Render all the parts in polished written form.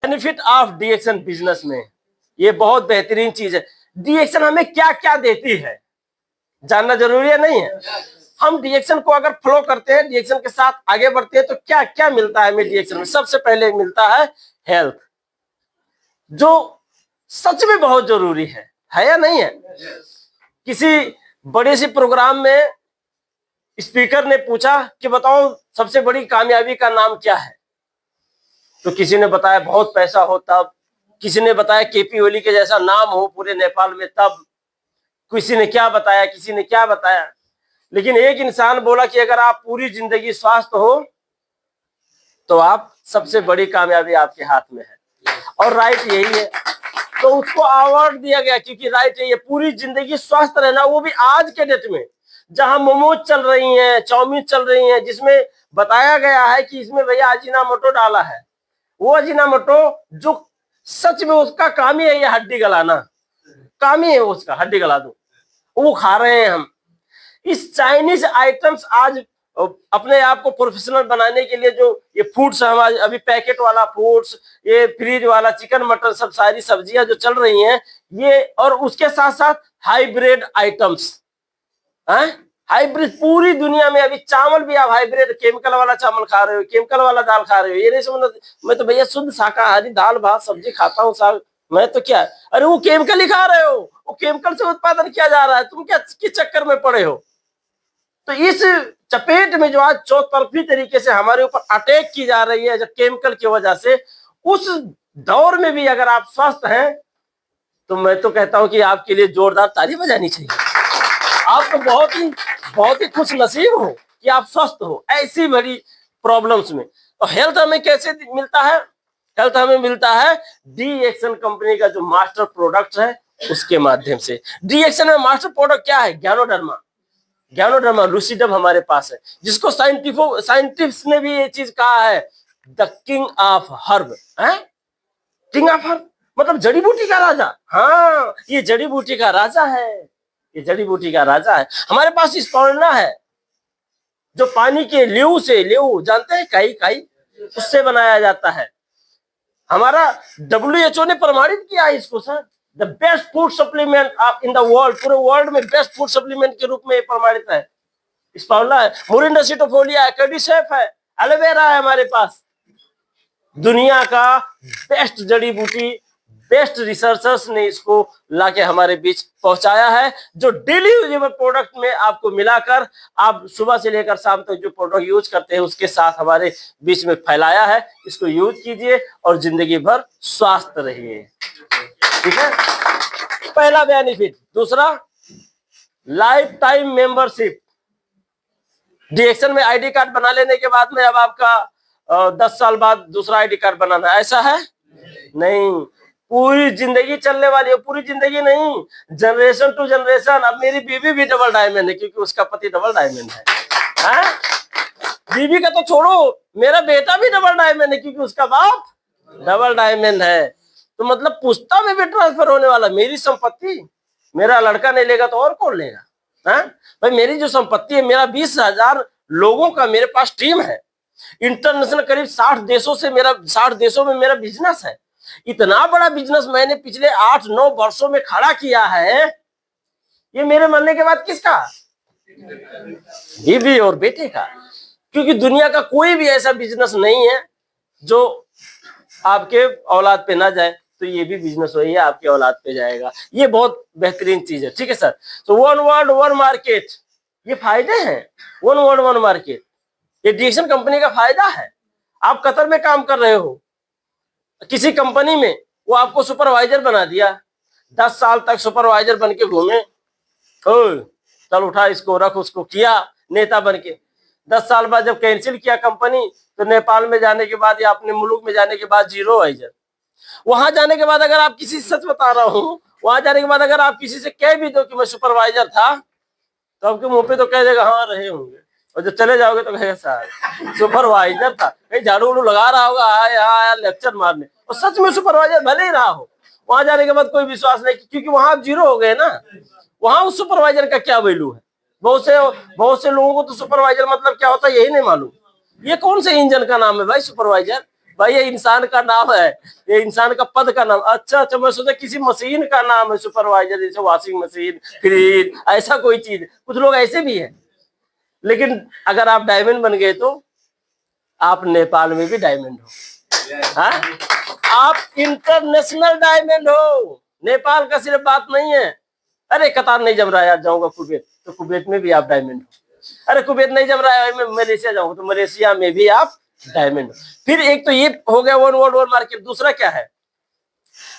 Benefit of डीएक्शन business में, ये बहुत बेहतरीन चीज है। डीएक्शन हमें क्या क्या देती है जानना जरूरी है, नहीं है? हम डीएक्शन को अगर फ्लो करते हैं, डीएक्शन के साथ आगे बढ़ते हैं, तो क्या क्या मिलता है हमें डीएक्शन में? सबसे पहले मिलता है हेल्थ, जो सच में बहुत जरूरी है या नहीं है? किसी बड़े से प्रोग्राम में स्पीकर ने पूछा कि बताओ सबसे बड़ी कामयाबी का नाम क्या है, तो किसी ने बताया बहुत पैसा हो, तब किसी ने बताया केपी ओली के जैसा नाम हो पूरे नेपाल में, तब किसी ने क्या बताया, किसी ने क्या बताया। लेकिन एक इंसान बोला कि अगर आप पूरी जिंदगी स्वस्थ हो तो आप सबसे बड़ी कामयाबी आपके हाथ में है, और राइट यही है। तो उसको अवार्ड दिया गया क्योंकि राइट यही है, पूरी जिंदगी स्वस्थ रहना, वो भी आज के डेट में जहां मोमोज चल रही हैं, चाउमीन चल रही हैं, जिसमें बताया गया है कि इसमें भैया अजीनामोटो डाला है। वो अजीनामोटो जो सच में उसका काम ही है ये हड्डी गलाना, काम ही है उसका, हड्डी गला दो, वो खा रहे हैं हम। इस चाइनीज आइटम्स आज अपने आप को प्रोफेशनल बनाने के लिए जो ये फूड्स हमारे अभी पैकेट वाला फूड्स, ये फ्रीज वाला चिकन मटन, सब सारी सब्जियां जो चल रही हैं ये, और उसके साथ साथ हाइब्रिड आइटम्स, हाइब्रिड पूरी दुनिया में। अभी चावल भी आप हाइब्रिड केमिकल वाला चावल खा रहे हो, केमिकल वाला दाल खा रहे हो। ये नहीं समझ, मैं तो भैया शुद्ध शाकाहारी दाल भात सब्जी खाता हूँ साग, मैं तो क्या, अरे वो केमिकल ही खा रहे हो, वो केमिकल से उत्पादन किया जा रहा है, तुम क्या किस चक्कर में पड़े हो? तो इस चपेट में जो आज चौतरफी तरीके से हमारे ऊपर अटैक की जा रही है जो केमिकल की वजह से, उस दौर में भी अगर आप स्वस्थ हैं तो मैं तो कहता हूं कि आपके लिए जोरदार ताली बजानी चाहिए। आप तो बहुत ही खुश नसीब हो कि आप स्वस्थ हो ऐसी बड़ी प्रॉब्लम्स में। तो हेल्थ हमें कैसे मिलता है? हेल्थ हमें मिलता है डीएक्शन कंपनी का जो मास्टर प्रोडक्ट है उसके माध्यम से। डीएक्शन में मास्टर प्रोडक्ट क्या है? ज्ञानोडर्मा, ज्ञानोडर्मा लूसिडम हमारे पास है, जिसको साइंटिस्ट ने भी ये चीज कहा है द किंग ऑफ हर्ब है। किंग ऑफ हर्ब मतलब जड़ी बूटी का राजा। हाँ, ये जड़ी बूटी का राजा है, ये जड़ी बूटी का राजा है। हमारे पास स्पाउलिना है जो पानी के ल्यू से, ल्यू जानते हैं, काई उससे बनाया जाता है। हमारा WHO ने प्रमाणित किया है इसको sir, the best food supplement in the world, पूरे वर्ल्ड में बेस्ट फूड सप्लीमेंट के रूप में प्रमाणित है। स्पाउलिना है, मोरिंडा सिटोफोलिया है, कार्डिसेप है, एलोवेरा है हमारे पास। दुनिया का बेस्ट जड़ी बूटी, बेस्ट रिसर्चर्स ने इसको लाके हमारे बीच पहुंचाया है, जो डेली यूजेबल प्रोडक्ट में आपको मिलाकर आप सुबह से लेकर शाम तक जो प्रोडक्ट यूज करते हैं उसके साथ हमारे बीच में फैलाया है। इसको यूज कीजिए और जिंदगी भर स्वस्थ रहिए। ठीक है, पहला बेनिफिट। दूसरा, लाइफ टाइम मेंबरशिप। डीएक्शन में आईडी कार्ड बना लेने के बाद में अब आपका 10 साल बाद दूसरा आईडी कार्ड बनाना, ऐसा है नहीं, पूरी जिंदगी चलने वाली है। पूरी जिंदगी नहीं, जनरेशन टू जनरेशन। अब मेरी बीवी भी डबल डायमंड है क्योंकि उसका पति डबल डायमंड है। बीवी का तो छोड़ो, मेरा बेटा भी डबल डायमंड है क्योंकि उसका बाप डबल डायमंड है। तो मतलब पुश्ता में भी ट्रांसफर होने वाला। मेरी संपत्ति मेरा लड़का नहीं लेगा तो और कौन लेगा? भाई मेरी जो संपत्ति है, मेरा 20,000 लोगों का मेरे पास टीम है, इंटरनेशनल करीब 60 देशों में मेरा बिजनेस है। इतना बड़ा बिजनेस मैंने पिछले 8-9 वर्षों में खड़ा किया है। ये मेरे मरने के बाद किसका? बीवी और बेटे का। क्योंकि दुनिया का कोई भी ऐसा बिजनेस नहीं है जो आपके औलाद पे ना जाए, तो ये भी बिजनेस वही है, आपके औलाद पे जाएगा। ये बहुत बेहतरीन चीज है। ठीक है सर। तो वन वर्ल्ड वन मार्केट, ये फायदे हैं। वन वर्ल्ड वन मार्केट, ये डीएक्शन कंपनी का फायदा है। आप कतर में काम कर रहे हो, किसी कंपनी में, वो आपको सुपरवाइजर बना दिया, 10 साल तक सुपरवाइजर बन के घूमे, चल उठा इसको रख उसको, किया नेता बन के। 10 साल बाद जब कैंसिल किया कंपनी, तो नेपाल में जाने के बाद या अपने मुल्क में जाने के बाद जीरो वाइजर। वहां जाने के बाद अगर आप किसी से, सच बता रहा हूं, वहां जाने के बाद अगर आप किसी से कह भी दो कि मैं सुपरवाइजर था, तो आपके मुंह पे तो कह देगा हाँ रहे होंगे, और जब चले जाओगे तो कहेगा सर सुपरवाइजर था, कहीं झाड़ू उड़ू लगा रहा होगा, आया लेक्चर मारने, और सच में सुपरवाइजर भले ही रहा हो। वहां जाने के बाद कोई विश्वास नहीं, क्योंकि वहां आप जीरो हो गए ना। वहां उस सुपरवाइजर का क्या वैल्यू है? बहुत से लोगों को तो सुपरवाइजर मतलब क्या होता है यही नहीं मालूम। ये कौन से इंजन का नाम है भाई सुपरवाइजर? भाई ये इंसान का नाम है, ये इंसान का पद का नाम। अच्छा अच्छा, मैं सोचा किसी मशीन का नाम है, सुपरवाइजर, जैसे वॉशिंग मशीन, फ्रिज, ऐसा कोई चीज। कुछ लोग ऐसे भी है। लेकिन अगर आप डायमंड बन गए तो आप नेपाल में भी डायमंड हो। हाँ, आप इंटरनेशनल डायमंड हो। नेपाल का सिर्फ बात नहीं है। अरे कतार नहीं जम रहा है यार, जाऊंगा कुवैत, तो कुवैत में भी आप डायमंड हो। अरे कुवैत नहीं जम रहा है, मैं मलेशिया जाऊंगा, तो मलेशिया में भी आप डायमंड हो। फिर एक तो ये हो गया वन वर्ल्ड वन मार्केट। दूसरा क्या है,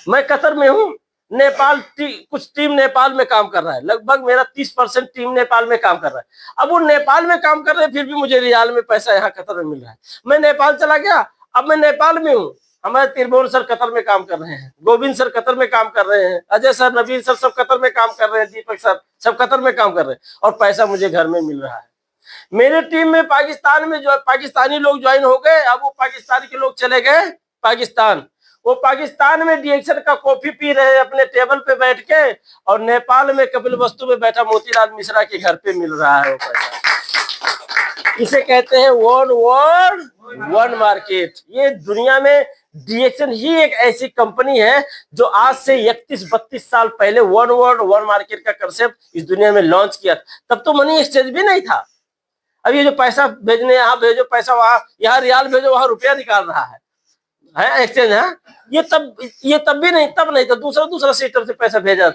मैं कतर में हूँ, नेपाल कुछ टीम नेपाल में काम कर रहा है, लगभग मेरा 30% टीम नेपाल में काम कर रहा है। अब वो नेपाल में काम कर रहे हैं, फिर भी मुझे रियाल में पैसा यहाँ कतर में मिल रहा है। मैं नेपाल चला गया, अब मैं नेपाल में हूँ, हमारे त्रिभुवन सर कतर में काम कर रहे हैं, गोविंद सर कतर में काम कर रहे हैं, अजय सर, नबील सर सब कतर में काम कर रहे हैं, दीपक सर सब कतर में काम कर रहे हैं, और पैसा मुझे घर में मिल रहा है। मेरे टीम में पाकिस्तान में जो पाकिस्तानी लोग ज्वाइन हो गए, अब वो पाकिस्तान के लोग चले गए पाकिस्तान। वो पाकिस्तान में डीएक्शन का कॉफी पी रहे हैं अपने टेबल पे बैठ के, और नेपाल में कपिल वस्तु में बैठा मोतीलाल मिश्रा के घर पे मिल रहा है वो पैसा। इसे कहते हैं वन वर्ल्ड वन मार्केट। ये दुनिया में डीएक्शन ही एक ऐसी कंपनी है जो आज से 31-32 साल पहले वन वर्ल्ड वन मार्केट का कंसेप्ट इस दुनिया में लॉन्च किया। तब तो मनी एक्सचेंज भी नहीं था। अब ये जो पैसा भेजने, यहाँ भेजो पैसा, वहां यहाँ रियाल भेजो, वहां रुपया निकाल रहा है एक्सचेंज है। ये तब भी नहीं, तब नहीं था, दूसरा सिस्टम से पैसा भेजा,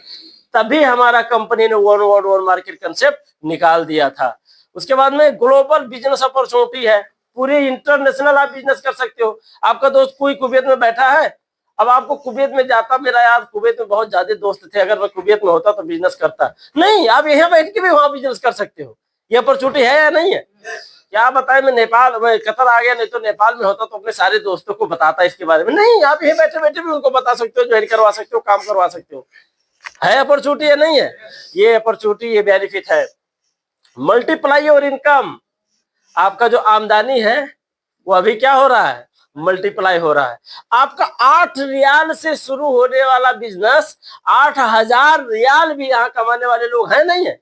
तभी हमारा कंपनी ने one world one market concept निकाल दिया था। उसके बाद में ग्लोबल बिजनेस अपॉर्चुनिटी है, पूरे इंटरनेशनल आप बिजनेस कर सकते हो। आपका दोस्त कोई कुवैत में बैठा है, अब आपको कुवैत में जाता, मेरा यार कुवैत में बहुत ज्यादा दोस्त थे, अगर मैं कुवैत में होता तो बिजनेस करता, नहीं, आप यहाँ बैठ के भी वहां बिजनेस कर सकते हो। ये अपॉर्चुनिटी है या नहीं है? क्या बताए, मैं कतर आ गया, नहीं तो नेपाल में होता तो अपने सारे दोस्तों को बताता इसके बारे में। नहीं, आप यहाँ बैठे बैठे भी उनको बता सकते हो, ज्वाइन करवा सकते हो, काम करवा सकते हो। है अपॉर्चुनिटी या नहीं है? ये अपॉर्चुनिटी, ये बेनिफिट है। मल्टीप्लाई और इनकम, आपका जो आमदनी है वो अभी क्या हो रहा है, मल्टीप्लाई हो रहा है। आपका 8 रियाल से शुरू होने वाला बिजनेस 8000 रियाल भी यहाँ कमाने वाले लोग हैं, नहीं है?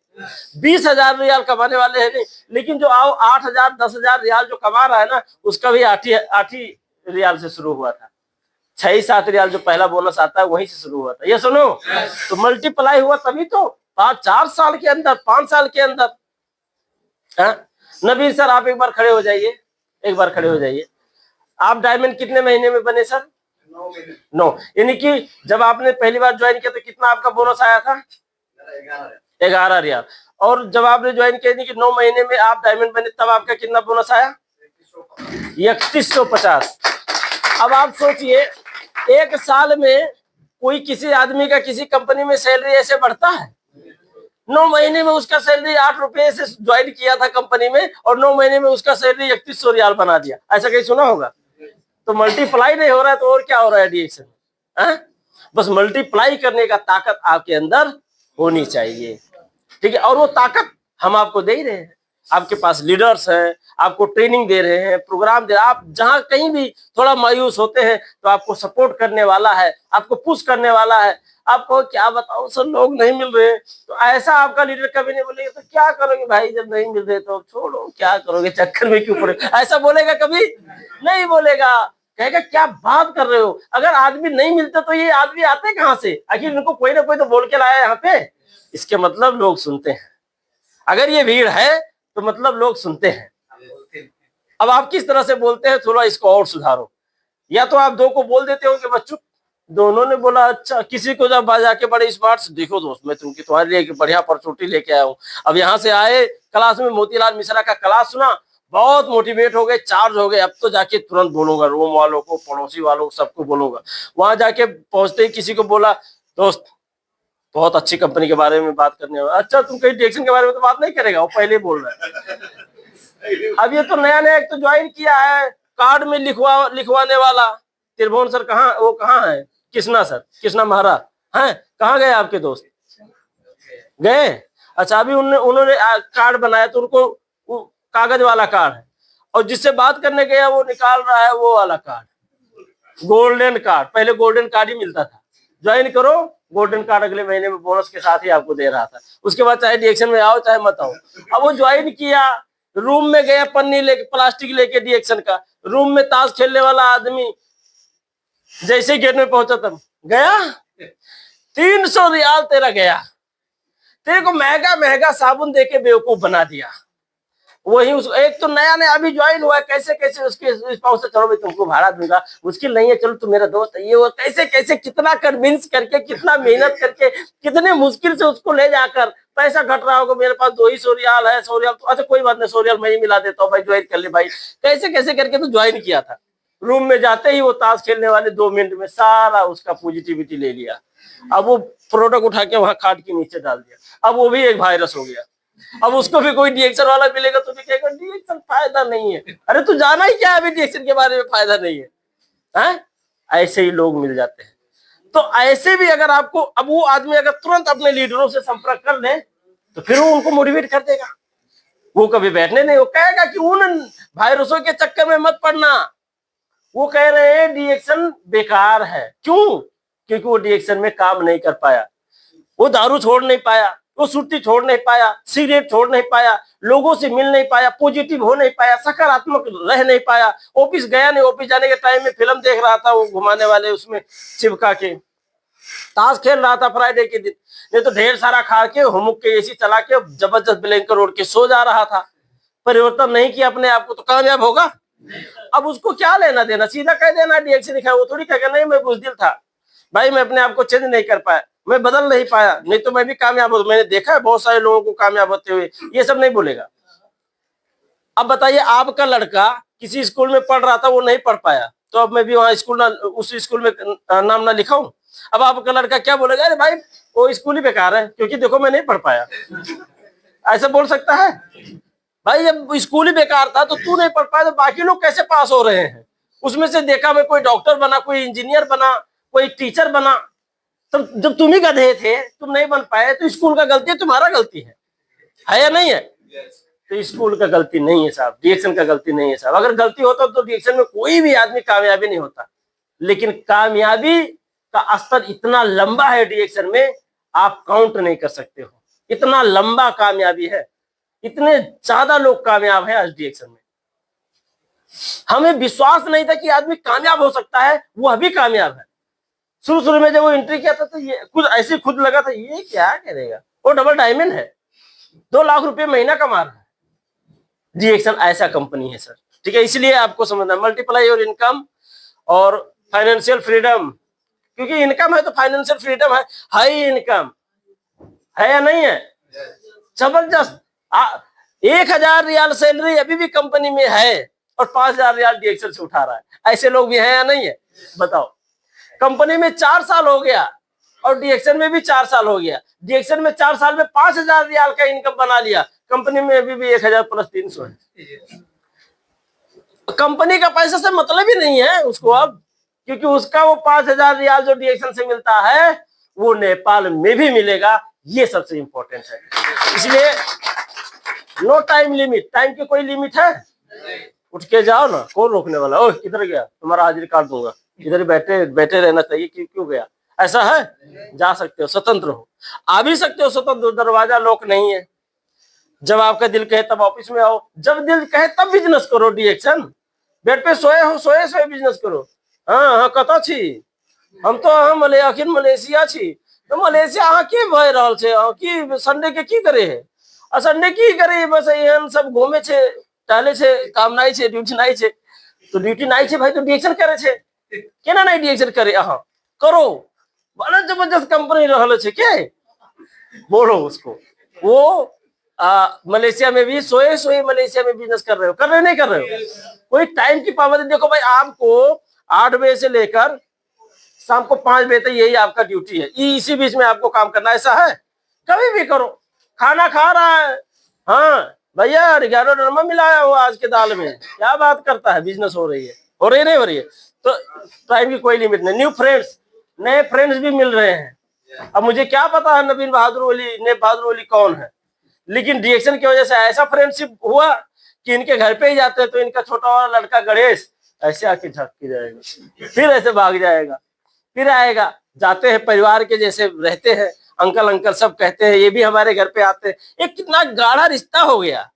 20,000 रियाल कमाने वाले हैं नहीं, लेकिन जो 8,000 10,000 रियाल जो कमा रहा है ना, उसका भी 8 ही रियाल से शुरू हुआ था। 6-7 रियाल जो पहला बोनस आता है वहीं से शुरू हुआ था। ये सुनो, तो मल्टीप्लाई हुआ तभी तो 4 साल के अंदर, 5 साल के अंदर। नबीर सर आप एक बार खड़े हो जाइए, एक बार खड़े हो जाइए। आप डायमंड कितने महीने में बने सर? 9। यानी कि जब आपने पहली बार ज्वाइन किया तो कितना आपका बोनस आया था? 11 रियाल। और जब आपने ज्वाइन किया कि 9 महीने में आप डायमंड बने, तब आपका कितना बोनस आया? 3150। अब आप सोचिए, एक साल में कोई किसी आदमी का किसी कंपनी में सैलरी ऐसे बढ़ता है? 9 महीने में उसका सैलरी 8 रुपए से ज्वाइन किया था कंपनी में, और 9 महीने में उसका सैलरी 3100 रियाल बना दिया। ऐसा कहीं सुना होगा? तो मल्टीप्लाई नहीं हो रहा है तो और क्या हो रहा है डीएक्शन में? बस मल्टीप्लाई करने का ताकत आपके अंदर होनी चाहिए, ठीक है? और वो ताकत हम आपको दे ही रहे हैं। आपके पास लीडर्स हैं, आपको ट्रेनिंग दे रहे हैं, प्रोग्राम दे रहे हैं। आप जहां कहीं भी थोड़ा मायूस होते हैं तो आपको सपोर्ट करने वाला है, आपको पुश करने वाला है। आपको क्या बताओ सर, लोग नहीं मिल रहे, तो ऐसा आपका लीडर कभी नहीं बोलेगा तो क्या करोगे भाई, जब नहीं मिल रहे तो छोड़ो, क्या करोगे, चक्कर में क्यों पड़े, ऐसा बोलेगा? कभी नहीं बोलेगा। कहेगा क्या बात कर रहे हो, अगर आदमी नहीं मिलते तो ये आदमी आते कहां से? आखिर इनको कोई ना कोई तो बोल के लाया यहाँ पे। इसके मतलब लोग सुनते हैं। अगर ये भीड़ है तो मतलब लोग सुनते हैं। अब आप किस तरह से बोलते हैं, थोड़ा इसको और सुधारो। या तो आप 2 को बोल देते हो कि बच्चों, दोनों ने बोला अच्छा, किसी को जब जाके बड़े स्मार्ट से, देखो दोस्त मैं तुम्हारे लिए बढ़िया अपॉर्चुनिटी लेके आया हूँ। अब यहाँ से आए, क्लास में मोतीलाल मिश्रा का क्लास सुना, बहुत मोटिवेट हो गए, चार्ज हो गए, अब तो जाके तुरंत बोलूंगा, रूम वालों को, पड़ोसी वालों को, सबको बोलूंगा। वहां जाके पहुंचते ही किसी को बोला, दोस्त बहुत अच्छी कंपनी के बारे में बात करने वाला। अच्छा, तुम कहीं डीएक्शन के बारे में तो बात नहीं करेगा, वो पहले बोल रहा है। अब ये तो नया नया एक तो ज्वाइन किया है, कार्ड में लिखवाने वाला। त्रिभुवन सर कहाँ, वो कहाँ है? कृष्णा सर, कृष्णा महाराज हैं, कहाँ गए आपके दोस्त? गए? अच्छा, अभी उन्होंने कार्ड बनाया तो उनको कागज वाला कार्ड है, और जिससे बात करने गया वो निकाल रहा है वो वाला कार्ड, गोल्डन कार्ड। पहले गोल्डन कार्ड ही मिलता था, ज्वाइन करो गोल्डन कार्ड अगले महीने में बोनस के साथ ही आपको दे रहा था। उसके बाद चाहे डीएक्शन में आओ चाहे मत आओ। अब वो ज्वाइन किया, रूम में गया पन्नी लेके, प्लास्टिक लेके डिएक्शन का, रूम में ताश खेलने वाला आदमी जैसे गेट में पहुंचा तब गया 300 रियाल तेरा गया, तेरे को महंगा महंगा साबुन देके बेवकूफ बना दिया। वही उस एक तो नया नया अभी ज्वाइन हुआ है, कैसे कैसे उसके स्पाउस से चलो भाई तुमको भाड़ा दूंगा, उसकी नहीं है चलो तुम मेरा दोस्त है, ये वो कैसे कैसे कितना कन्विंस करके, कितना मेहनत करके, कितने मुश्किल से उसको ले जाकर, पैसा घट रहा होगा, मेरे पास 200 रियाल है, 100 रियाल तो अच्छा कोई बात नहीं, 100 रियाल मैं ही मिला देता हूँ भाई, ज्वाइन कर ले भाई, कैसे कैसे करके तो ज्वाइन किया था। रूम में जाते ही वो ताश खेलने वाले 2 मिनट में सारा उसका पॉजिटिविटी ले लिया। अब वो प्रोडक्ट उठा के वहां खाट के नीचे डाल दिया, अब वो भी एक वायरस हो गया। अब उसको भी कोई डिएक्शन वाला मिलेगा तो भी कहेगा डिएक्शन फायदा नहीं है। अरे तू जाना ही क्या है अभी डिएक्शन के बारे में, फायदा नहीं है, हैं? ऐसे ही लोग मिल जाते हैं। तो ऐसे भी अगर आपको, अब वो आदमी अगर तुरंत अपने लीडरों से संपर्क कर ले तो फिर वो उनको मोटिवेट कर देगा, वो कभी बैठने नहीं, वो कहेगा कि उन वायरसों के चक्कर में मत पड़ना, वो कह रहे हैं डिएक्शन बेकार है। क्यों? क्योंकि वो डिएक्शन में काम नहीं कर पाया, वो दारू छोड़ नहीं पाया, वो सुट्टी छोड़ नहीं पाया, सिगरेट छोड़ नहीं पाया, लोगों से मिल नहीं पाया, पॉजिटिव हो नहीं पाया, सकारात्मक रह नहीं पाया, ऑफिस गया नहीं, ऑफिस जाने के टाइम में फिल्म देख रहा था वो घुमाने वाले उसमें चिपका के, ताश खेल रहा था फ्राइडे के दिन, नहीं तो ढेर सारा खा के हुमुक के एसी चला के जबरदस्त ब्लैंकेट ओढ़ के सो जा रहा था। परिवर्तन नहीं किया अपने आप को तो कामयाब होगा? अब उसको क्या लेना देना, सीधा कह देना डिएक्शन दिखा, वो थोड़ी कहेगा नहीं मैं बुज़दिल था भाई, मैं अपने आप को चेंज नहीं कर पाया, मैं बदल नहीं पाया, नहीं तो मैं भी कामयाब हो, मैंने देखा है बहुत सारे लोगों को कामयाब होते हुए, ये सब नहीं बोलेगा। अब बताइए आपका लड़का किसी स्कूल में पढ़ रहा था, वो नहीं पढ़ पाया, तो अब मैं भी वहां स्कूल ना, उस स्कूल में नाम ना लिखाऊं? अब आपका लड़का क्या बोलेगा, अरे भाई वो स्कूल ही बेकार है क्योंकि देखो मैं नहीं पढ़ पाया, ऐसा बोल सकता है? भाई जब स्कूल ही बेकार था तो तू नहीं पढ़ पाया तो बाकी लोग कैसे पास हो रहे हैं? उसमें से देखा मैं कोई डॉक्टर बना, कोई इंजीनियर बना, कोई टीचर बना, तब जब तुम ही गधे थे, तुम नहीं बन पाए, तो स्कूल का गलती है, तुम्हारा गलती है या नहीं है? तो स्कूल का गलती नहीं है साहब, डिएक्शन का गलती नहीं है साहब। अगर गलती होता तो डिएक्शन में कोई भी आदमी कामयाबी नहीं होता, लेकिन कामयाबी का स्तर इतना लंबा है डिएक्शन में, आप काउंट नहीं कर सकते हो, इतना लंबा कामयाबी है, इतने ज्यादा लोग कामयाब हैं आज डिएक्शन में। हमें विश्वास नहीं था कि आदमी कामयाब हो सकता है, वह भी कामयाब है। शुरू में जब वो एंट्री किया था तो ये कुछ ऐसे खुद लगा था ये क्या करेगा, वो डबल डायमंड है, 2 लाख रुपए महीना कमा रहा है। डिएक्शन ऐसा कंपनी है सर, ठीक है? इसलिए आपको समझना, मल्टीप्लाई योर इनकम और फाइनेंशियल फ्रीडम, क्योंकि इनकम है तो फाइनेंशियल फ्रीडम है, हाई इनकम है या नहीं है? जबरदस्त 1000 रियाल सैलरी अभी भी कंपनी में है और 5000 रियाल डिएक्शन से उठा रहा है, ऐसे लोग भी हैं या नहीं है? बताओ, कंपनी में 4 साल हो गया और डिएक्शन में भी 4 साल हो गया, डिएक्शन में 4 साल में 5000 रियाल का इनकम बना लिया, कंपनी में अभी भी 1000 प्लस 300 है। कंपनी का पैसा से मतलब ही नहीं है उसको अब, क्योंकि उसका वो 5000 रियाल जो डिएक्शन से मिलता है वो नेपाल में भी मिलेगा, ये सबसे इंपॉर्टेंट है। इसलिए नो टाइम लिमिट, टाइम की कोई लिमिट है? उठ के जाओ ना, कौन रोकने वाला? ओह किधर गया, तुम्हारा हाजिरी काट दूंगा, इधर बैठे बैठे रहना चाहिए, क्यों गया? ऐसा है? जा सकते हो, स्वतंत्र हो, आ भी सकते हो स्वतंत्र, दरवाजा लॉक नहीं है। जब आपका दिल कहे तब ऑफिस में आओ, जब दिल कहे तब बिजनेस करो। डिएक्शन बेड पे सोए हो, सोए सोए बिजनेस करो। हाँ हाँ कत छी हम तो हम अखिन मलेशिया छी, तो मलेशिया अहाँ की भय रहल छे, अहाँ की संडे के की करे है? आ संडे की करे, बस एहन सब घूमे छे, टहले छे, काम नहीं छे, ड्यूटी नहीं छे, तो ड्यूटी नहीं छे भाई तो डिएक्शन करे छे, केना नहीं डिएक्शन करे? अहाँ करो, बड़ा जबरदस्त कंपनी रहल छे के, बोलो उसको। वो मलेशिया में भी सोए सोए मलेशिया में बिजनेस कर रहे हो, कर रहे हो नहीं कर रहे हो? कोई टाइम की पाबंदी, देखो भाई आपको 8 बजे से लेकर शाम को 5 बजे तक यही आपका ड्यूटी है, इसी बीच में आपको काम करना, ऐसा है? कभी भी करो, खाना खा रहा है, हाँ भैया 11 नरमा मिलाया हो आज के दाल में, क्या बात करता है, बिजनेस हो रही है, हो रही नहीं हो रही है? तो टाइम की कोई लिमिट नहीं। न्यू फ्रेंड्स, नए फ्रेंड्स भी मिल रहे हैं। अब मुझे क्या पता है नबील बहादुर वली, नेब बहादुर वली कौन है, लेकिन डिएक्शन की वजह से ऐसा फ्रेंडशिप हुआ कि इनके घर पे ही जाते हैं तो इनका छोटा वाला लड़का गणेश ऐसे आके झक के जाएगा, फिर ऐसे भाग जाएगा, फिर आएगा, जाते हैं परिवार के जैसे रहते हैं, अंकल अंकल सब कहते हैं, ये भी हमारे घर पे आते हैं, एक कितना गाढ़ा रिश्ता हो गया।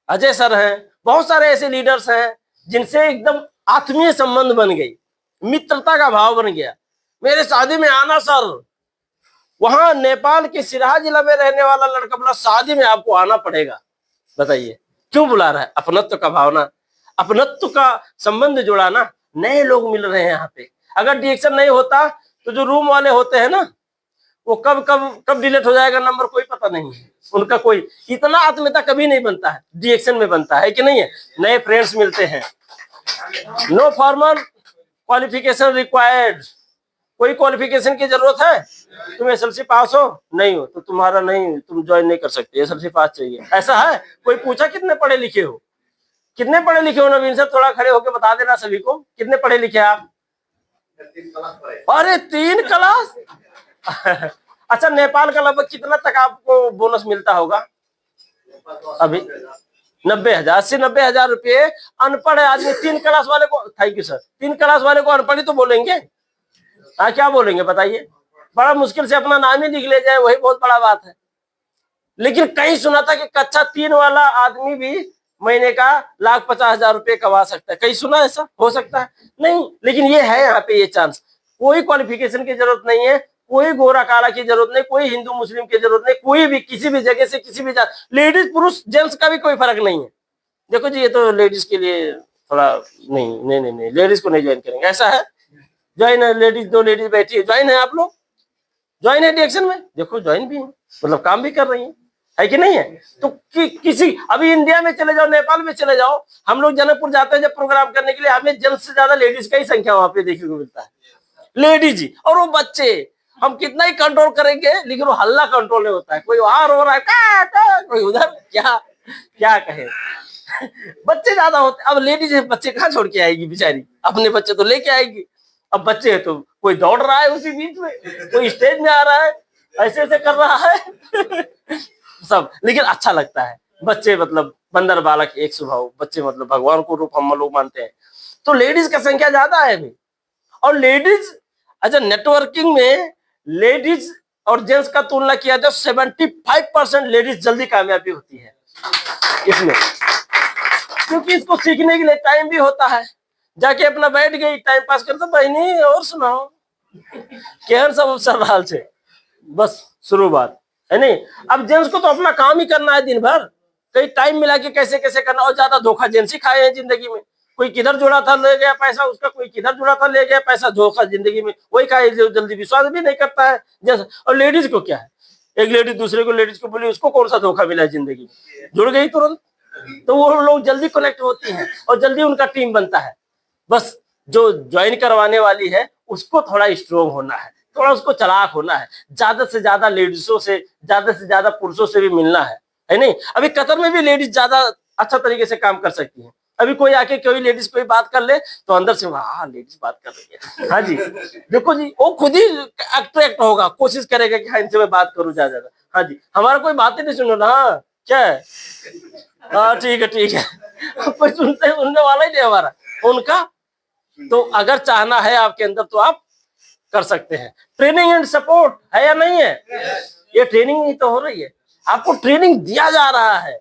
अजय सर हैं, बहुत सारे ऐसे लीडर्स हैं जिनसे एकदम आत्मीय संबंध बन गई, मित्रता का भाव बन गया। मेरे शादी में आना सर। वहां नेपाल के सिराहा जिला में रहने वाला लड़का बोला शादी में आपको आना पड़ेगा। बताइए क्यों बुला रहा है? अपनत्व का भावना, अपनत्व का संबंध जुड़ा ना, नए लोग मिल रहे हैं यहाँ पे। अगर डिएक्शन नहीं होता तो जो रूम वाले होते हैं ना, वो कब कब कब डिलीट हो जाएगा नंबर कोई पता नहीं है उनका। कोई इतना आत्मीयता कभी नहीं बनता है, डिएक्शन में बनता है कि नहीं है। नए फ्रेंड्स मिलते हैं। No formal qualification required. कोई क्वालिफिकेशन की जरूरत है? तुम एसएलसी पास हो? नहीं हो तो तुम्हारा नहीं, तुम ज्वाइन नहीं कर सकते, एसएलसी पास चाहिए। ऐसा है? कोई पूछा कितने पढ़े लिखे हो? कितने पढ़े लिखे हो? नवीन सर थोड़ा खड़े होकर बता देना सभी को, कितने पढ़े लिखे आप? 3 क्लास। अच्छा, नेपाल का लगभग कितना तक आपको बोनस मिलता होगा? अभी 90,000, 80-90,000 रुपये। अनपढ़ आदमी 3 क्लास वाले को, थैंक यू सर, 3 क्लास वाले को अनपढ़ ही तो बोलेंगे। हाँ, क्या बोलेंगे बताइए? बड़ा मुश्किल से अपना नाम ही लिख ले जाए, वही बहुत बड़ा बात है। लेकिन कहीं सुना था कि कक्षा 3 वाला आदमी भी महीने का 1,50,000 रुपये कमा सकता है। कहीं सुना ऐसा? हो सकता है नहीं, लेकिन ये है यहाँ पे ये चांस। कोई क्वालिफिकेशन की जरूरत नहीं है, कोई गोरा काला की जरूरत नहीं, कोई हिंदू मुस्लिम की जरूरत नहीं, कोई भी किसी भी जगह से किसी भी लेडीज पुरुष जेंट्स का भी कोई फर्क नहीं है। देखो जी, ये तो लेडीज के लिए थोड़ा नहीं नहीं नहीं, नहीं लेडीज को नहीं ज्वाइन करेंगे, ऐसा है? ज्वाइन है लेडीज, 2 लेडीज बैठी है, ज्वाइन है आप लोग? ज्वाइन है डिएक्शन में? देखो ज्वाइन भी है, मतलब काम भी कर रही है कि नहीं है? तो किसी अभी इंडिया में चले जाओ, नेपाल में चले जाओ, हम लोग जनकपुर जाते हैं जब प्रोग्राम करने के लिए, हमें जेंट्स से ज्यादा लेडीज का ही संख्या वहां पे देखने को मिलता है। लेडीज ही, और वो बच्चे। हम कितना ही कंट्रोल करेंगे लेकिन वो हल्ला कंट्रोल नहीं होता है। कोई वहां रो रहा है, कोई उधर, क्या क्या कहे। बच्चे ज्यादा होते। अब लेडीज बच्चे कहाँ छोड़ के आएगी बेचारी? अपने बच्चे तो लेके आएगी। अब बच्चे है तो कोई दौड़ रहा है उसी बीच में, कोई स्टेज में आ रहा है, ऐसे ऐसे कर रहा है सब। लेकिन अच्छा लगता है। बच्चे मतलब बंदर बालक एक स्वभाव, बच्चे मतलब भगवान को रूप हम लोग मानते हैं। तो लेडीज का संख्या ज्यादा है अभी। और लेडीज, अच्छा, नेटवर्किंग में लेडीज और जेंट्स का तुलना किया जाए 75% लेडीज जल्दी कामयाबी होती है इसमें, क्योंकि इसको सीखने के लिए टाइम भी होता है। जाके अपना बैठ गई, टाइम पास करते, बहनी और सुनाओ क्या सब सवाल से, बस शुरू बात है नहीं। अब जेंट्स को तो अपना काम ही करना है दिन भर, कहीं टाइम मिला के कैसे कैसे करना। और ज्यादा धोखा जेंट्स ही खाए हैं जिंदगी में। कोई किधर जुड़ा था ले गया पैसा उसका, कोई किधर जुड़ा था ले गया पैसा, धोखा जिंदगी में वही खाए, जल्दी विश्वास भी नहीं करता है जेंट्स। और लेडीज को क्या है, एक लेडीज दूसरे को लेडीज को बोली, उसको कौन सा धोखा मिला है जिंदगी में? जुड़ गई तुरंत। तो वो लोग जल्दी कनेक्ट होती हैं और जल्दी उनका टीम बनता है। बस जो ज्वाइन करवाने वाली है उसको थोड़ा स्ट्रोंग होना है, थोड़ा उसको चालाक होना है, ज्यादा से ज्यादा लेडीजों से, ज्यादा से ज्यादा पुरुषों से भी मिलना है नहीं? अभी कतर में भी लेडीज ज्यादा अच्छा तरीके से काम कर सकती है। अभी कोई आके कोई लेडीज कोई बात कर ले तो अंदर से हाँ लेडीज बात कर रही है, हाँ जी, देखो जी, वो खुद ही अट्रैक्ट होगा, कोशिश करेगा कि हाँ इनसे मैं बात करूँ ज्यादा। हाँ जी, हमारा कोई बात ही नहीं सुनो ना, हाँ क्या है, हाँ ठीक है ठीक है, कोई सुनने वाला ही नहीं हमारा, उनका। तो अगर चाहना है आपके अंदर तो आप कर सकते हैं। ट्रेनिंग एंड सपोर्ट है या नहीं है? ये ट्रेनिंग ही तो हो रही है, आपको ट्रेनिंग दिया जा रहा है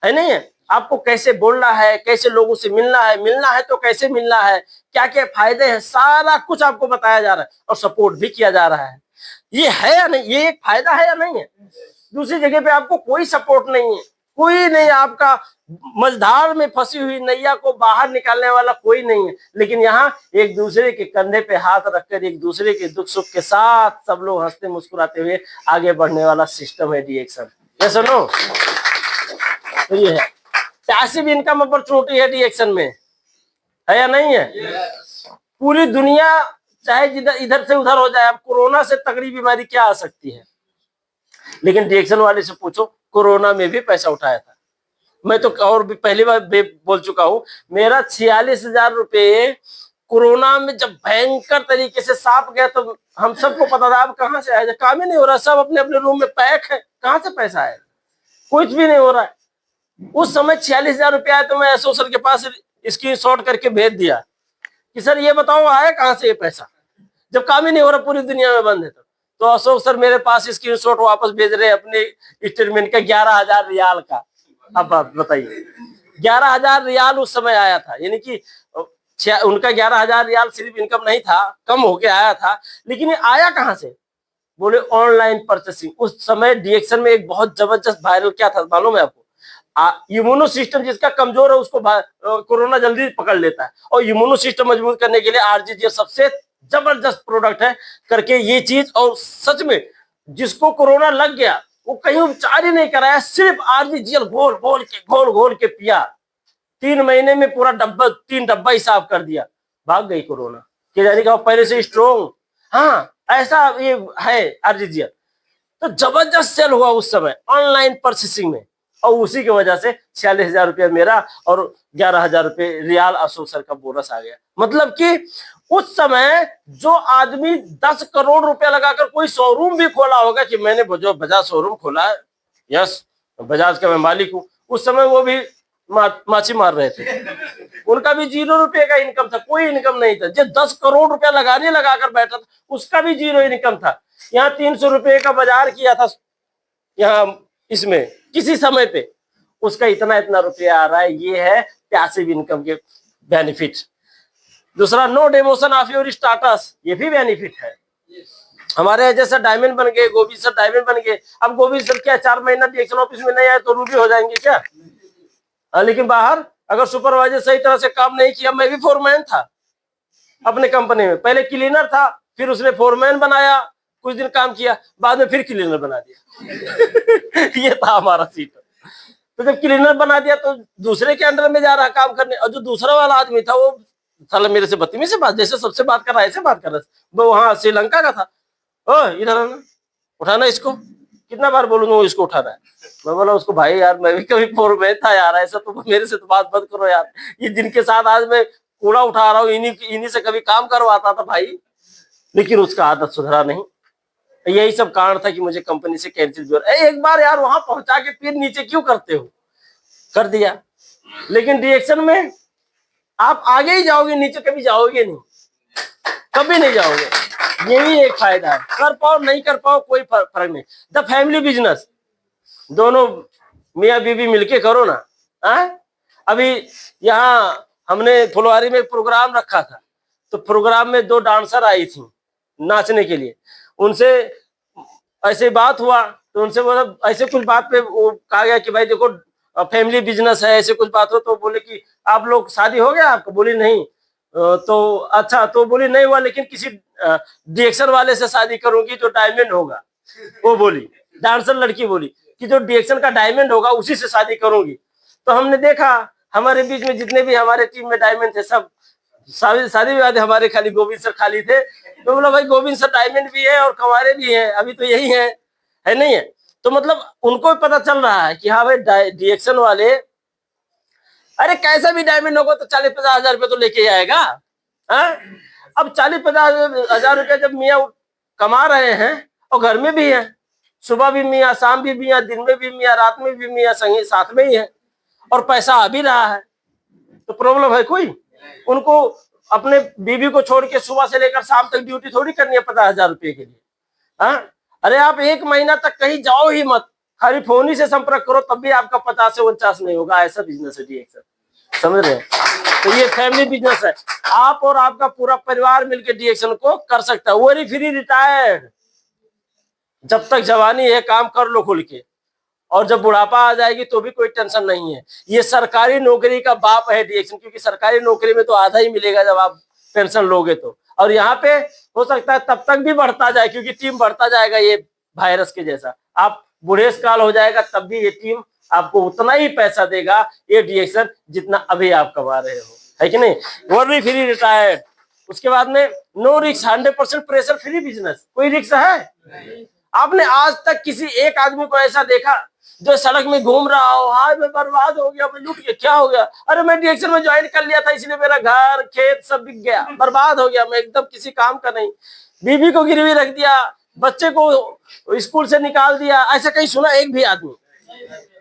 नहीं है? आपको कैसे बोलना है, कैसे लोगों से मिलना है तो कैसे मिलना है, क्या क्या फायदे हैं, सारा कुछ आपको बताया जा रहा है और सपोर्ट भी किया जा रहा है। ये है या नहीं? ये एक फायदा है या नहीं है? दूसरी जगह पे आपको कोई सपोर्ट नहीं है, कोई नहीं, आपका मझधार में फंसी हुई नैया को बाहर निकालने वाला कोई नहीं है। लेकिन यहाँ एक दूसरे के कंधे पे हाथ रखकर एक दूसरे के दुख सुख के साथ सब लोग हंसते मुस्कुराते हुए आगे बढ़ने वाला सिस्टम है डिएक्शन। ये सुनो, तो ये है पैसिव इनकम अपॉर्चुनिटी है डिएक्शन में, है या नहीं है? पूरी दुनिया चाहे जिधर इधर से उधर हो जाए, अब कोरोना से तगड़ी बीमारी क्या आ सकती है, लेकिन डिएक्शन वाले से पूछो, कोरोना में भी पैसा उठाया था। मैं तो और भी पहली बार बोल चुका हूं, मेरा 46,000 रुपये कोरोना में जब भयंकर तरीके से सांप गया तो हम सबको पता था अब कहां से आया, काम ही नहीं हो रहा, सब अपने अपने रूम में पैक है, कहां से पैसा आया, कुछ भी नहीं हो रहा है। उस समय 46,000 रुपया आया तो मैं एसओ सर के पास स्क्रीनशॉट करके भेज दिया कि सर ये बताओ आया कहां से ये पैसा, जब काम ही नहीं हो रहा, पूरी दुनिया में बंद है। तो अशोक सर मेरे पास स्क्रीनशॉट वापस भेज रहे हैं अपने स्टेटमेंट का 11,000 रियाल का। अब आप बताइए, 11,000 रियाल उस समय आया था, यानी कि उनका 11,000 रियाल सिर्फ इनकम नहीं था, कम होके आया था, लेकिन ये आया कहां से? बोले ऑनलाइन परचेसिंग। उस समय डीएक्शन में एक बहुत जबरदस्त वायरल क्या था मालूम है आपको? इम्यूनो सिस्टम जिसका कमजोर है उसको कोरोना जल्दी पकड़ लेता है, और इम्यूनो सिस्टम मजबूत करने के लिए आरजीजीएल सबसे जबरदस्त प्रोडक्ट है करके ये चीज। और सच में जिसको कोरोना लग गया वो कहीं उपचार ही नहीं कराया, सिर्फ आरजीजीएल घोल घोल के पिया, 3 महीने में पूरा 3 डब्बा ही साफ कर दिया, भाग गई कोरोना। कि जाने का पहले से स्ट्रोंग। हाँ, ऐसा ये है आरजीजीएल। तो जबरदस्त सेल हुआ उस समय ऑनलाइन परचेसिंग में, और उसी की वजह से 46,000 रुपया मेरा और 11,000 रुपये रियाल अशोक सर का बोनस आ गया। मतलब कि उस समय जो आदमी 10 करोड़ रुपया लगाकर कोई शोरूम भी खोला होगा, कि मैंने जो बजाज शोरूम खोला है, यस बजाज का मैं मालिक हूं, उस समय वो भी माछी मार रहे थे, उनका भी 0 रुपये का इनकम था, कोई इनकम नहीं था। जो 10 करोड़ रुपया लगाकर बैठा था उसका भी 0 इनकम था। यहाँ 300 रुपये का बाजार किया था यहाँ इसमें किसी समय पे, उसका इतना रुपया आ रहा है। ये है पैसिव इनकम के बेनिफिट। दूसरा, no demotion of your status, ये भी बेनिफिट है। हमारे जैसा डायमंड बन गए, गोविंद सर डायमंड बन गए। अब गोविंद सर क्या 4 महीना डीएक्शन ऑफिस में नहीं आए तो रूबी हो जाएंगे क्या? लेकिन बाहर अगर सुपरवाइजर सही तरह से काम नहीं किया, मैं भी फोरमैन था अपने कंपनी में, पहले क्लीनर था, फिर उसने फोरमैन बनाया, कुछ दिन काम किया, बाद में फिर क्लीनर बना दिया। ये था हमारा सीट। तो जब क्लीनर बना दिया तो दूसरे के अंडर में जा रहा काम करने, और जो दूसरा वाला आदमी था वो साला मेरे से बदतमीजी से बात, जैसे सबसे बात कर रहा है ऐसे बात कर रहा है। वो वहां श्रीलंका का था। ओ इधर आना, उठाना इसको, कितना बार बोलूंगा वो इसको उठाना है। मैं बोला उसको, भाई यार मैं भी कभी फोरमैन था यार, ऐसा तो मेरे से तो बात बंद करो यार, ये जिनके साथ आज मैं कूड़ा उठा रहा हूँ इन्हीं से कभी काम करवाता था भाई। लेकिन उसका आदत सुधरा नहीं। यही सब कारण था कि मुझे कंपनी से कैंसिल भी हो रहा है। एक बार यार वहां पहुंचा के फिर नीचे क्यों करते हो, कर दिया। लेकिन रिएक्शन में आप आगे ही जाओगे, नीचे कभी जाओगे नहीं, कभी नहीं जाओगे। यही एक फायदा है। कर पाओ नहीं कर पाओ कोई फर्क नहीं। द फैमिली बिजनेस, दोनों मियाँ बीवी मिलके करो ना। अभी यहाँ हमने फुलवारी में प्रोग्राम रखा था, तो प्रोग्राम में 2 डांसर आई थी नाचने के लिए। उनसे ऐसे बात हुआ तो उनसे बोला, ऐसे कुछ बात पे वो कहा गया कि भाई देखो फैमिली बिजनेस है, ऐसे कुछ बात हो। तो बोले कि आप लोग शादी हो गया आपको? बोली नहीं। तो अच्छा, तो बोली नहीं हुआ, लेकिन किसी डीएक्शन वाले से शादी करूंगी जो डायमंड होगा। वो बोली, डांसर लड़की बोली कि जो डीएक्शन का डायमंड होगा उसी से शादी करूंगी। तो हमने देखा हमारे बीच में जितने भी हमारे टीम में डायमंड थे, सब शादी विवाह हमारे खाली गोविंद सर खाली थे। तो बोला भाई गोविंद सर डायमंड भी है और कंवारे भी हैं, अभी तो यही है नहीं है। तो मतलब उनको पता चल रहा है कि हाँ भाई डीएक्शन वाले, अरे कैसा भी डायमंड होगा तो 40-50 हजार रुपये तो लेके आएगा। अब 40-50 हजार रुपये जब मियाँ कमा रहे हैं और घर में भी है, सुबह भी मियाँ, शाम भी मियाँ, दिन में भी मियाँ, रात में भी मियाँ, संगे साथ में ही है, और पैसा आ भी रहा है, तो प्रॉब्लम है कोई? उनको अपने बीवी को छोड़ के सुबह से लेकर शाम तक ड्यूटी थोड़ी करनी है 50,000 रुपये के लिए। अरे आप 1 महीना तक कहीं जाओ ही मत, खाली फोन ही से संपर्क करो, तब भी आपका 50 से 49 नहीं होगा। ऐसा बिजनेस है डीएक्शन, समझ रहे हैं? तो ये फैमिली बिजनेस है। आप और आपका पूरा परिवार मिलकर डीएक्शन को कर सकता है। वरी फ्री रिटायर्ड, जब तक जवानी है काम कर लो खुल के, और जब बुढ़ापा आ जाएगी तो भी कोई टेंशन नहीं है। ये सरकारी नौकरी का बाप है डीएक्शन, क्योंकि सरकारी नौकरी में तो आधा ही मिलेगा जब आप पेंशन लोगे तो, और यहाँ पे हो सकता है तब तक भी बढ़ता जाए, क्योंकि टीम बढ़ता जाएगा ये वायरस के जैसा। आप बूढ़े काल हो जाएगा तब भी ये टीम आपको उतना ही पैसा देगा, ये डीएक्शन, जितना अभी आप कमा रहे हो, है कि नहीं? Worry free retired. उसके बाद में no risk, 100% pressure free business. कोई रिस्क है? आपने आज तक किसी एक आदमी को ऐसा देखा जो सड़क में घूम रहा हो, हाँ मैं बर्बाद हो गया, मैं लूट गया, क्या हो गया? अरे मैं डीएक्शन में ज्वाइन कर लिया था इसलिए मेरा घर खेत सब बिक गया, बर्बाद हो गया, मैं एकदम किसी काम का नहीं, बीवी को गिरवी रख दिया, बच्चे को स्कूल से निकाल दिया। ऐसा कहीं सुना एक भी आदमी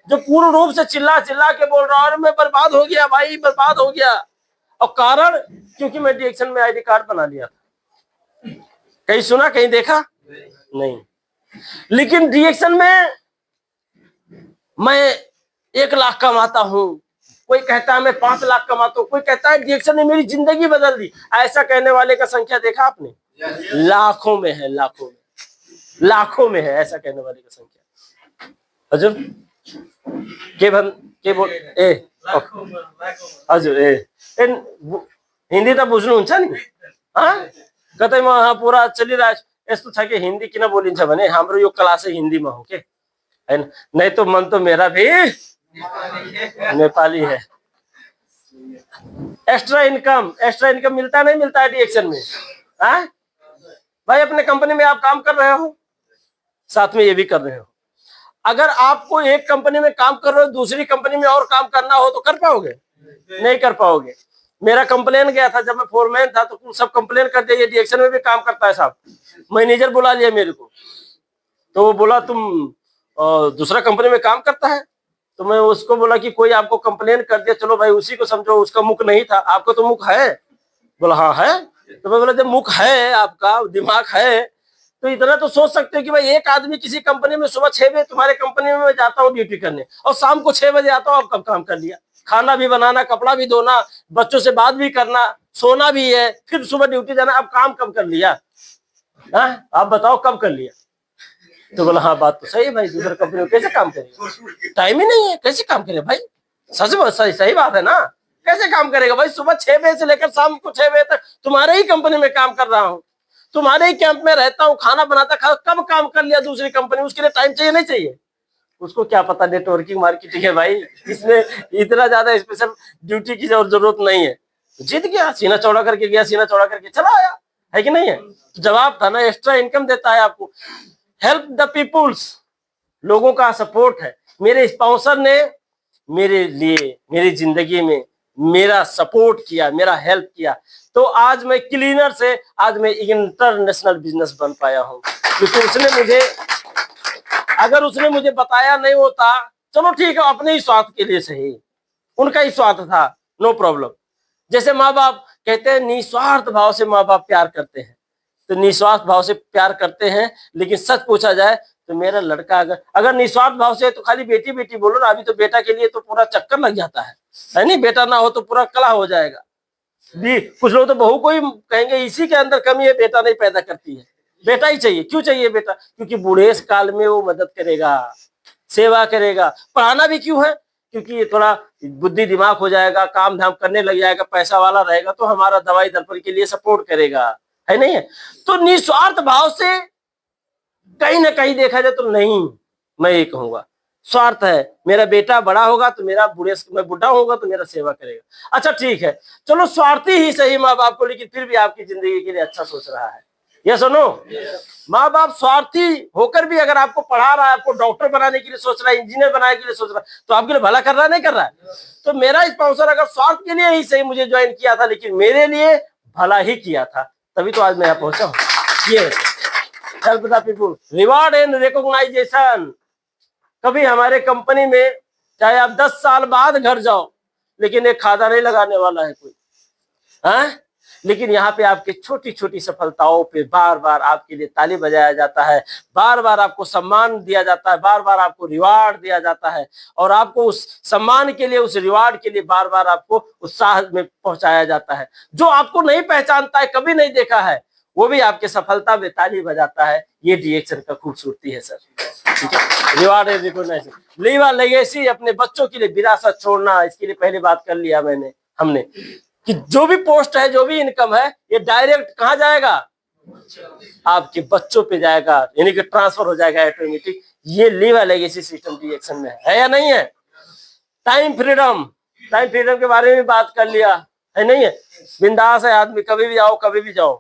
जो पूर्ण रूप से चिल्ला के बोल रहा है मैं बर्बाद हो गया भाई, बर्बाद हो गया? और कारण क्योंकि मैं डीएक्शन में आईडी कार्ड बना लिया था। कहीं सुना, कहीं देखा? नहीं। लेकिन डीएक्शन में मैं 1 लाख कमाता हूँ, कोई कहता है मैं 5 लाख कमाता हूँ, कोई कहता है डिएक्शन ने मेरी जिंदगी बदल दी। ऐसा कहने वाले का संख्या देखा आपने? लाखों में है, लाखों में है ऐसा कहने वाले का संख्या। हजुर के भन के बोल ए हजुर ए हिन्दी त बुझ्नुहुन्छ नि? कतै म पुरा चलिरहेको यस्तो छ कि हिन्दी किन बोलिन्छ भने हाम्रो यो क्लासै हिन्दीमा हो के हैन, नहीं तो मन तो मेरा भी नेपाली है। एक्स्ट्रा इनकम मिलता नहीं मिलता है डिएक्शन में? भाई अपने कंपनी में आप काम कर रहे हो, साथ में ये भी कर रहे हो। अगर आपको एक कंपनी में काम कर रहे हो, दूसरी कंपनी में और काम करना हो तो कर पाओगे? नहीं कर पाओगे। मेरा कंप्लेन गया था जब मैं फोरमैन था, तो सब कंप्लेन कर दिया ये डिएक्शन में भी काम करता है साहब। मैनेजर बुला लिया मेरे को, तो वो बोला तुम दूसरा कंपनी में काम करता है? तो मैं उसको बोला कि कोई आपको कंप्लेन कर दिया, चलो भाई उसी को समझो, उसका मुख नहीं था, आपका तो मुख है। बोला हाँ है। तो मैं बोला जब मुख है, आपका दिमाग है, तो इतना तो सोच सकते हो कि भाई एक आदमी किसी कंपनी में सुबह 6 बजे तुम्हारे कंपनी में मैं जाता हूँ ड्यूटी करने, और शाम को 6 बजे आता हूँ, आप कब काम कर लिया? खाना भी बनाना, कपड़ा भी धोना, बच्चों से बात भी करना, सोना भी है, फिर सुबह ड्यूटी जाना, अब काम कब कर लिया? आप बताओ कब कर लिया? तो बोला हाँ बात तो सही है भाई, दूसरे कंपनी में कैसे काम करेगा? टाइम ही नहीं है, कैसे काम करेगा भाई? सही बात है ना, कैसे काम करेगा भाई? सुबह 6 बजे से लेकर शाम को 6 बजे तक तुम्हारे ही कंपनी में काम कर रहा हूँ, तुम्हारे ही कैंप में रहता हूँ, खाना बनाता, कब काम कर लिया दूसरी कंपनी? उसके लिए टाइम चाहिए नहीं चाहिए? उसको क्या पता नेटवर्किंग मार्केटिंग है भाई, इसमें इतना ज्यादा स्पेशल ड्यूटी की जरूरत नहीं है। जीत गया, सीना चौड़ा करके गया, सीना चौड़ा करके चला आया, है कि नहीं है? तो जवाब था ना, एक्स्ट्रा इनकम देता है आपको। हेल्प द पीपुल्स, लोगों का सपोर्ट है। मेरे स्पॉन्सर ने मेरे लिए, मेरी जिंदगी में मेरा सपोर्ट किया, मेरा हेल्प किया, तो आज मैं क्लीनर से आज मैं इंटरनेशनल बिजनेस बन पाया हूँ, क्योंकि अगर उसने मुझे बताया नहीं होता, चलो ठीक है अपने ही स्वार्थ के लिए सही, उनका ही स्वार्थ था, नो प्रॉब्लम। जैसे माँ बाप कहते हैं निस्वार्थ भाव से माँ बाप प्यार करते हैं, तो निस्वार्थ भाव से प्यार करते हैं, लेकिन सच पूछा जाए तो मेरा लड़का अगर निस्वार्थ भाव से तो खाली बेटी बेटी बोलो ना, अभी तो बेटा के लिए तो पूरा चक्कर लग जाता है नहीं? बेटा ना हो तो पूरा कला हो जाएगा। कुछ लोग तो बहू को ही कहेंगे इसी के अंदर कमी है, बेटा नहीं पैदा करती है, बेटा ही चाहिए। क्यों चाहिए बेटा? क्योंकि बूढ़े काल में वो मदद करेगा, सेवा करेगा। पढ़ाना भी क्यों है? क्योंकि ये थोड़ा बुद्धि दिमाग हो जाएगा, काम धाम करने लग जाएगा, पैसा वाला रहेगा, तो हमारा दवाई दर्पण के लिए सपोर्ट करेगा, है नहीं है? तो निस्वार्थ भाव से कहीं ना कहीं देखा जाए तो नहीं, मैं ये कहूंगा स्वार्थ है। मेरा बेटा बड़ा होगा तो मेरा मैं बुढ़ा होगा तो मेरा सेवा करेगा। अच्छा ठीक है, चलो स्वार्थी ही सही माँ बाप को, लेकिन फिर भी आपकी जिंदगी के लिए अच्छा सोच रहा है, ये सुनो। माँ बाप स्वार्थी होकर भी अगर आपको पढ़ा रहा है, आपको डॉक्टर बनाने के लिए सोच रहा है, इंजीनियर बनाने के लिए सोच रहा है, तो आपके लिए भला कर रहा है नहीं कर रहा है? तो मेरा स्पॉन्सर अगर स्वार्थ के लिए ही सही मुझे ज्वाइन किया था, लेकिन मेरे लिए भला ही किया था, तभी तो आज मैं यहाँ पहुंचा हूँ। ये help the people, reward and recognization. कभी हमारे कंपनी में चाहे आप 10 साल बाद घर जाओ, लेकिन एक खादा नहीं लगाने वाला है कोई, लेकिन यहाँ पे आपके छोटी छोटी सफलताओं पे बार बार आपके लिए ताली बजाया जाता है, बार बार आपको सम्मान दिया जाता है, बार बार आपको रिवार्ड दिया जाता है, और आपको उस सम्मान के लिए, उस रिवार्ड के लिए बार बार आपको उत्साह में पहुंचाया जाता है। जो आपको नहीं पहचानता है, कभी नहीं देखा है, वो भी आपके सफलता में ताली बजाता है। ये डिएक्शन का खूबसूरती है सर, ठीक है? Reward and recognition, leave a legacy, अपने बच्चों के लिए विरासत छोड़ना। इसके लिए पहले बात कर लिया हमने कि जो भी पोस्ट है, जो भी इनकम है, ये डायरेक्ट कहाँ जाएगा? आपके बच्चों पे जाएगा, यानी कि ट्रांसफर हो जाएगा ऑटोमेटिक। ये लीव अ लेगेसी सिस्टम डिएक्शन में है या नहीं है? टाइम फ्रीडम के बारे में बात कर लिया, है नहीं है? बिंदास है आदमी, कभी भी आओ कभी भी जाओ,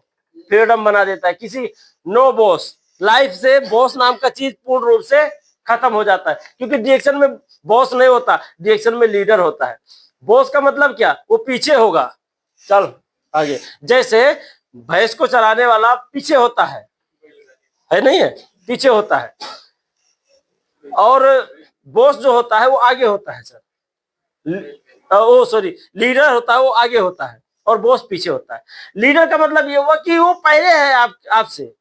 फ्रीडम बना देता है। किसी नो बॉस, लाइफ से बॉस नाम का चीज पूर्ण रूप से खत्म हो जाता है, क्योंकि डिएक्शन में बॉस नहीं होता, डिएक्शन में लीडर होता है। बॉस का मतलब क्या? वो पीछे होगा, चल आगे। जैसे भैंस को चराने वाला पीछे होता है नहीं है? पीछे होता है, और बॉस जो होता है वो आगे होता है सर। लीडर होता है वो आगे होता है, और बॉस पीछे होता है। लीडर का मतलब ये हुआ कि वो पहले है आपसे,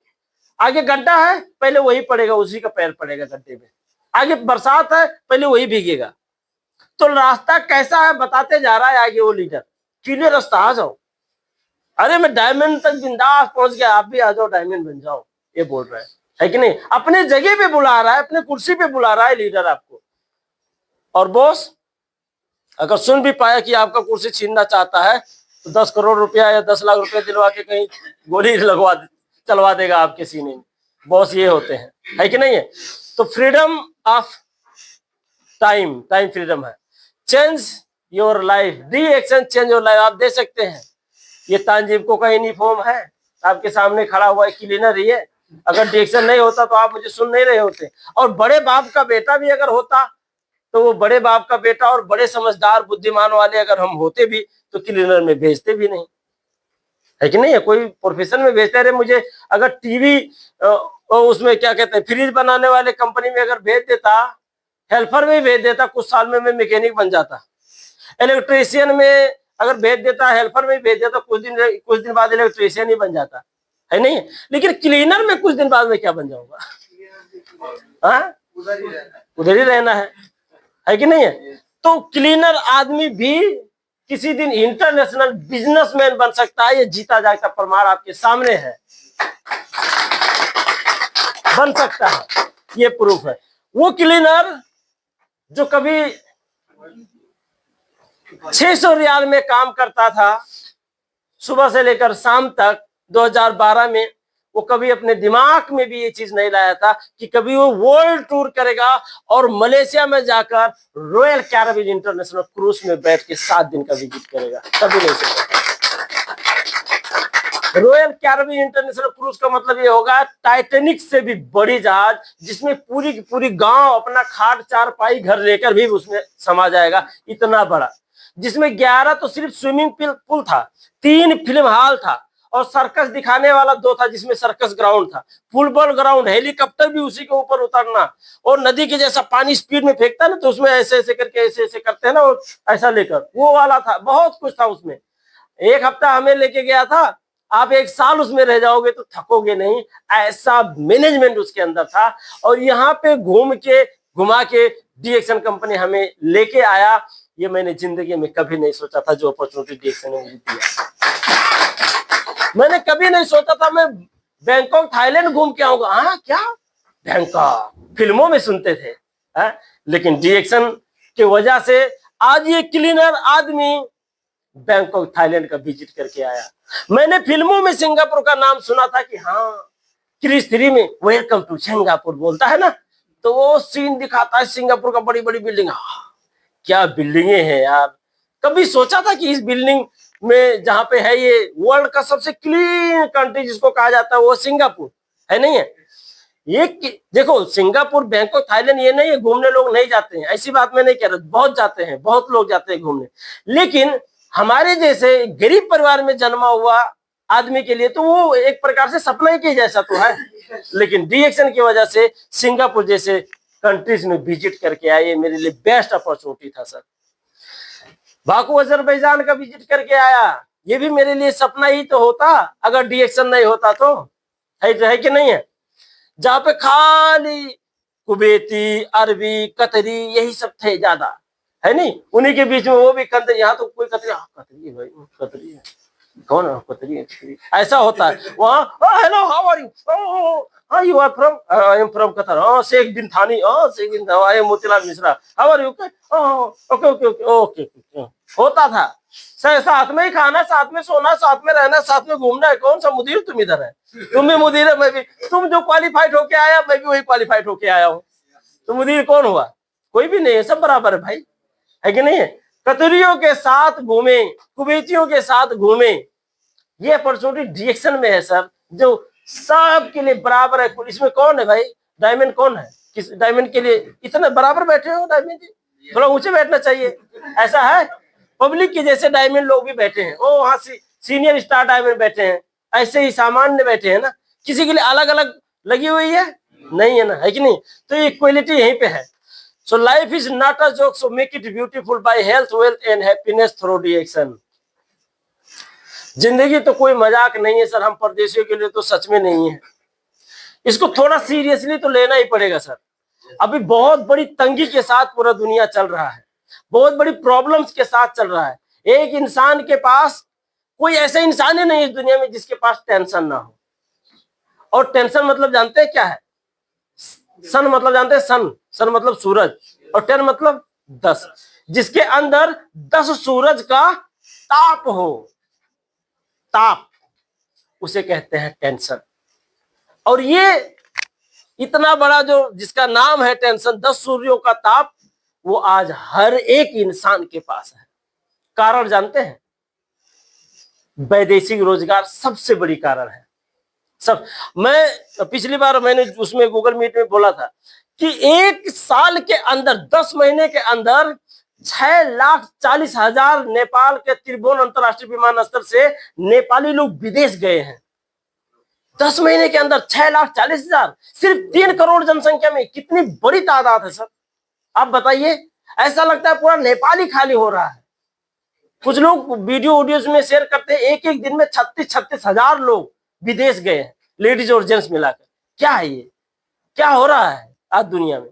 आगे गड्ढा है पहले वही पड़ेगा, उसी का पैर पड़ेगा गड्ढे में। आगे बरसात है पहले वही भीगेगा, तो रास्ता कैसा है बताते जा रहा है आगे वो लीडर, क्लियर रास्ता, आ जाओ। अरे मैं डायमंड तक बिंदास पहुंच गया, आप भी आ जाओ डायमंड बन जाओ, ये बोल रहा है कि नहीं? अपने जगह पे बुला रहा है, अपने कुर्सी पे बुला रहा है लीडर आपको। और बॉस अगर सुन भी पाया कि आपका कुर्सी छीनना चाहता है तो 10 करोड़ रुपया या 10 लाख रुपया दिलवा के कहीं गोली चलवा देगा आपके सीने में। बॉस ये होते हैं, है कि नहीं है? तो फ्रीडम ऑफ टाइम फ्रीडम है। Change your life, D action change your life. आप दे सकते हैं, ये तानजीब का यूनिफॉर्म है, आपके सामने खड़ा हुआ है, क्लीनर ही है। अगर डिएक्शन नहीं होता तो आप मुझे सुन नहीं रहे होते। और बड़े बाप का बेटा भी अगर होता तो वो बड़े बाप का बेटा और बड़े समझदार बुद्धिमान वाले अगर हम होते भी तो क्लीनर में भेजते भी नहीं, है कि नहीं है? कोई प्रोफेशन में भेजते रहे। मुझे अगर टीवी उसमें क्या कहते हैं फ्रिज बनाने वाले कंपनी में अगर भेज देता, हेल्पर में भेज देता, कुछ साल में मैं मैकेनिक बन जाता। इलेक्ट्रीशियन में अगर भेज देता, हेल्पर में भेज देता, कुछ दिन बाद इलेक्ट्रीशियन ही बन जाता, है नहीं? लेकिन क्लीनर में कुछ दिन बाद में क्या बन जाऊंगा? हाँ, उधर ही रहना है कि नहीं है? तो क्लीनर आदमी भी किसी दिन इंटरनेशनल बिजनेसमैन बन सकता है। ये जीता जागता प्रमाण आपके सामने है, बन सकता है, ये प्रूफ है। वो क्लीनर जो कभी 600 रियाल में काम करता था सुबह से लेकर शाम तक 2012 में, वो कभी अपने दिमाग में भी ये चीज नहीं लाया था कि कभी वो वर्ल्ड टूर करेगा और मलेशिया में जाकर रॉयल कैरिबियन इंटरनेशनल क्रूज में बैठ के 7 दिन का विजिट करेगा। कभी नहीं सोचा। रॉयल कैरिबियन इंटरनेशनल क्रूज का मतलब ये होगा टाइटैनिक से भी बड़ी जहाज, जिसमें पूरी की पूरी गांव अपना खाट चारपाई घर लेकर भी उसमें समा जाएगा, इतना बड़ा। जिसमें 11 तो सिर्फ स्विमिंग पूल था, 3 फिल्म हॉल था और सर्कस दिखाने वाला 2 था, जिसमें सर्कस ग्राउंड था, फुटबॉल ग्राउंड, हेलीकॉप्टर भी उसी के ऊपर उतरना, और नदी के जैसा पानी स्पीड में फेंकता ना तो उसमें ऐसे ऐसे करके ऐसे ऐसे करते हैं ना, वो ऐसा लेकर, वो वाला था। बहुत कुछ था उसमें। 1 हफ्ता हमें लेके गया था, आप 1 साल उसमें रह जाओगे तो थकोगे नहीं, ऐसा मैनेजमेंट उसके अंदर था। और यहाँ पे घुमा के डीएक्शन कंपनी हमें लेके आया। ये मैंने जिंदगी में कभी नहीं सोचा था, जो अपॉर्चुनिटी डीएक्शन ने मुझे दिया। मैंने कभी नहीं सोचा था मैं बैंकॉक थाईलैंड घूम के आऊंगा। हाँ, क्या बैंकॉक फिल्मों में सुनते थे, लेकिन डीएक्शन की वजह से आज ये क्लीनर आदमी बैंकॉक थाईलैंड का विजिट करके आया। मैंने फिल्मों में सिंगापुर का नाम सुना था कि हाँ, क्रिस 3 में वेलकम टू सिंगापुर बोलता है ना, तो वो सीन दिखाता है सिंगापुर का, बड़ी बड़ी बिल्डिंग। क्या बिल्डिंगे हैं यार। कभी सोचा था कि इस बिल्डिंग में जहां पे है, ये वर्ल्ड का सबसे क्लीन कंट्री जिसको कहा जाता है वो सिंगापुर, है नहीं है? ये देखो, सिंगापुर, बैंकॉक, थाईलैंड ये नहीं है घूमने लोग नहीं जाते हैं, ऐसी बात मैं नहीं कह रहा, बहुत जाते हैं, बहुत लोग जाते हैं घूमने। लेकिन हमारे जैसे गरीब परिवार में जन्मा हुआ आदमी के लिए तो वो एक प्रकार से सपना ही के जैसा तो है। लेकिन डीएक्शन की वजह से सिंगापुर जैसे कंट्रीज में विजिट करके आए, मेरे लिए बेस्ट अपॉर्चुनिटी था सर। बाकू अजरबैजान का विजिट करके आया, ये भी मेरे लिए सपना ही तो होता अगर डीएक्शन नहीं होता तो, है कि नहीं है? जहां पे खाली कुवैती, अरबी, कतरी यही सब थे ज्यादा, है नहीं? उन्हीं के बीच में वो भी कतरी। यहाँ तो कोई कतरी, कतरी है भाई, कतरी है, कौन है कतरी है, ऐसा होता है वहाँ। Hello, how are you? हाँ, you are from? I am from Qatar. हाँ, Sheikh bin Thani. Sheikh bin Thani. I am Motilal Mishra. How are you? Okay okay okay okay. होता था। साथ में ही खाना, साथ में सोना, साथ में रहना, साथ में घूमना है। कौन सा मुदीर? तुम इधर है, तुम भी मुदीर है, मैं भी। तुम जो क्वालिफाइड होके आया, मैं भी वही क्वालिफाइड होके आया हूँ। तो मुदीर कौन हुआ? कोई भी नहीं है, सब बराबर है भाई, है कि नहीं है? कतरियों के साथ घूमे, कुवैतियों के साथ घूमे, ये अपॉर्चुनिटी डीएक्शन में है सर, जो सब के लिए बराबर है। इसमें कौन है भाई? डायमंड कौन है? किस डायमंड के लिए इतना बराबर बैठे हो? डायमंड जी थोड़ा ऊंचे बैठना चाहिए, ऐसा है? पब्लिक के जैसे डायमंड लोग भी बैठे हैं, ओ वहां सीनियर स्टार डायमंड बैठे हैं, ऐसे ही सामान्य बैठे हैं ना। किसी के लिए अलग अलग लगी हुई है नहीं है ना, है कि नहीं? तो ये इक्वलिटी यहीं पे है। So life is not a joke, so make it beautiful by health, wealth and happiness through the action. जिंदगी तो कोई मजाक नहीं है सर, हम परदेशियों के लिए तो सच में नहीं है। इसको थोड़ा सीरियसली तो लेना ही पड़ेगा सर। अभी बहुत बड़ी तंगी के साथ पूरा दुनिया चल रहा है। बहुत बड़ी प्रॉब्लम्स के साथ चल रहा है। एक इंसान के पास, कोई ऐसा इंसान ही नहीं इस दुनिया में जिसके पास टेंशन ना हो। और टेंशन मतलब जानते हैं क्या है? सन मतलब जानते हैं? सन मतलब सूरज, और 10 मतलब 10। जिसके अंदर 10 सूरज का ताप हो, ताप, उसे कहते हैं टेंशन। और ये इतना बड़ा जो जिसका नाम है टेंशन, 10 सूर्यों का ताप, वो आज हर एक इंसान के पास है। कारण जानते हैं? वैदेशिक रोजगार सबसे बड़ी कारण है। सब, मैं पिछली बार मैंने उसमें गूगल मीट में बोला था कि एक साल के अंदर, 10 महीने के अंदर 6,40,000 नेपाल के त्रिभुवन अंतरराष्ट्रीय विमानस्थल से नेपाली लोग विदेश गए हैं। 10 महीने के अंदर 6,40,000, सिर्फ 3 करोड़ जनसंख्या में। कितनी बड़ी तादाद है सर, आप बताइए। ऐसा लगता है पूरा नेपाल ही खाली हो रहा है। कुछ लोग वीडियोज में शेयर करते हैं, एक एक दिन में 36,000 लोग विदेश गए हैं, लेडीज और जेंट्स मिलाकर। क्या है ये? क्या हो रहा है आज दुनिया में?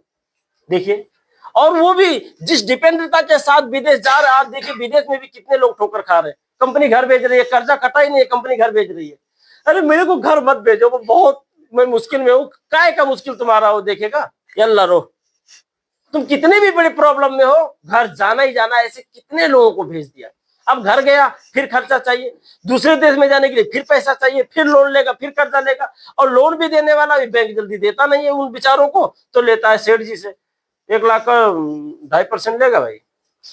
देखिए, और वो भी जिस डिपेंडेंटता के साथ विदेश जा रहे हैं। आप देखिए विदेश में भी कितने लोग ठोकर खा रहे हैं। कंपनी घर भेज रही है, कर्जा कटा ही नहीं है, कंपनी घर भेज रही है। अरे मेरे को घर मत भेजो, वो बहुत, मैं मुश्किल में हूँ। काय का मुश्किल तुम्हारा हो देखेगा, यल्ला रो। तुम कितने भी बड़े प्रॉब्लम में हो, घर जाना ही जाना। ऐसे कितने लोगों को भेज दिया। अब घर गया, फिर खर्चा चाहिए, दूसरे देश में जाने के लिए फिर पैसा चाहिए, फिर लोन लेगा, फिर कर्जा लेगा। और लोन भी देने वाला भी बैंक जल्दी देता नहीं है उन बेचारों को, तो लेता है सेठ जी से। 1 लाख का 2.5% लेगा भाई।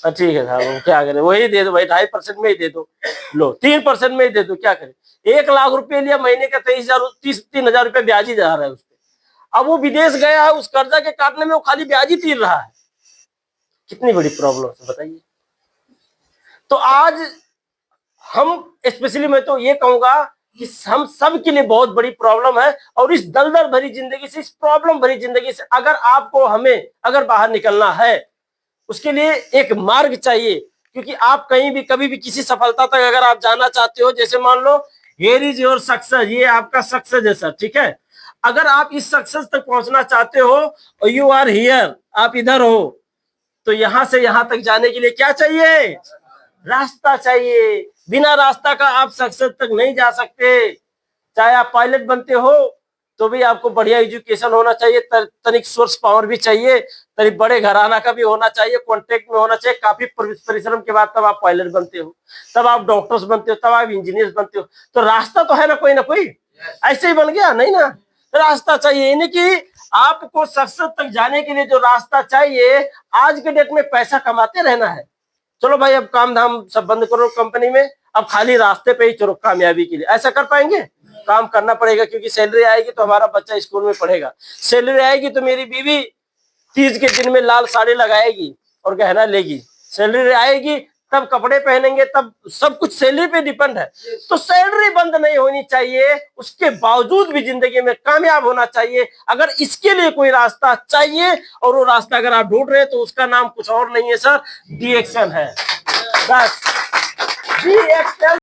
ठीक है साहब, क्या करें, वही दे दो भाई, 2.5% में ही दे दो, लो 3% में ही दे दो, क्या करें। 1 लाख रुपए लिया, महीने का 3,000 रुपए ब्याज ही जा रहा है उस पर। अब वो विदेश गया है, उस कर्जा के काटने में वो खाली ब्याज ही तीर रहा है। कितनी बड़ी प्रॉब्लम है बताइए। तो आज हम स्पेशली, मैं तो ये कहूंगा कि हम सब के लिए बहुत बड़ी प्रॉब्लम है। और इस दलदल भरी जिंदगी से, इस प्रॉब्लम भरी जिंदगी से अगर आपको, हमें अगर बाहर निकलना है, उसके लिए एक मार्ग चाहिए। क्योंकि आप कहीं भी, कभी भी किसी सफलता तक अगर आप जाना चाहते हो, जैसे मान लो हियर इज योर सक्सेस, ये आपका सक्सेस है सर, ठीक है। अगर आप इस सक्सेस तक पहुंचना चाहते हो और यू आर हियर, आप इधर हो, तो यहां से यहां तक जाने के लिए क्या चाहिए? रास्ता चाहिए। बिना रास्ता का आप सक्सेस तक नहीं जा सकते। चाहे आप पायलट बनते हो तो भी आपको बढ़िया एजुकेशन होना चाहिए, तनिक सोर्स पावर भी चाहिए, तनिक बड़े घराना का भी होना चाहिए, कॉन्टेक्ट में होना चाहिए। काफी परिश्रम के बाद तब आप पायलट बनते हो, तब आप डॉक्टर्स बनते हो, तब आप इंजीनियर बनते हो। तो रास्ता तो है ना कोई। ऐसे ही बन गया नहीं ना, रास्ता चाहिए। यानी कि आपको सक्सेस तक जाने के लिए जो रास्ता चाहिए, आज के डेट में पैसा कमाते रहना है। चलो भाई अब काम धाम सब बंद करो कंपनी में, अब खाली रास्ते पे ही चलो कामयाबी के लिए। ऐसा कर पाएंगे? काम करना पड़ेगा, क्योंकि सैलरी आएगी तो हमारा बच्चा स्कूल में पढ़ेगा, सैलरी आएगी तो मेरी बीवी तीज के दिन में लाल साड़ी लगाएगी और गहना लेगी, सैलरी आएगी तब कपड़े पहनेंगे, तब सब कुछ सैलरी पे डिपेंड है। तो सैलरी बंद नहीं होनी चाहिए, उसके बावजूद भी जिंदगी में कामयाब होना चाहिए। अगर इसके लिए कोई रास्ता चाहिए, और वो रास्ता अगर आप ढूंढ रहे हैं, तो उसका नाम कुछ और नहीं है सर, DXN है। बस DXN